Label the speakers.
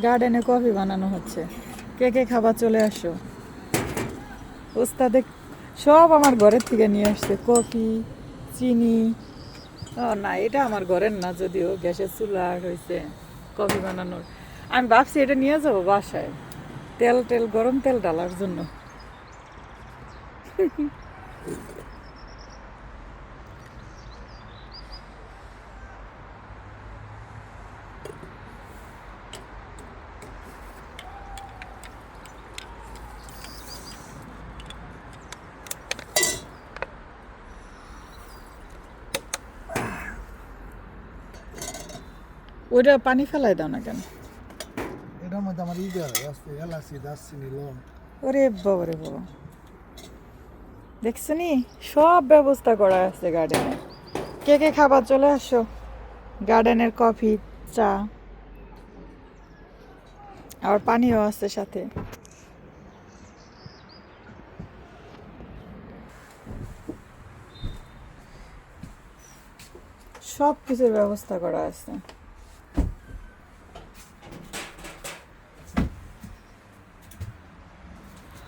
Speaker 1: গার্ডেনে কফি বানানো হচ্ছে। কে কে খাবার চলে আসো। ওস্তাদে সব আমার ঘরের থেকে নিয়ে আসছে, কফি, চিনি। ও না, এটা আমার ঘরের না, যদিও গ্যাসের চুলা হয়েছে কফি বানানোর। আমি ভাবছি এটা নিয়ে যাবো বাসায়, তেল গরম তেল ডালার জন্য। ওইটা পানি ফেলাই দাও না কেন?
Speaker 2: এটার মধ্যে আমার ই দেওয়া আছে, এলাচি, দারচিনি, লং।
Speaker 1: ওরে বাবা রে বাবা, দেখছো নি, সব ব্যবস্থা করা আছে গার্ডেনে। কে কে খাবার চলে আসো। গার্ডেনের কফি, চা, আর পানিও আছে সাথে। সব কিছুর ব্যবস্থা করা আছে।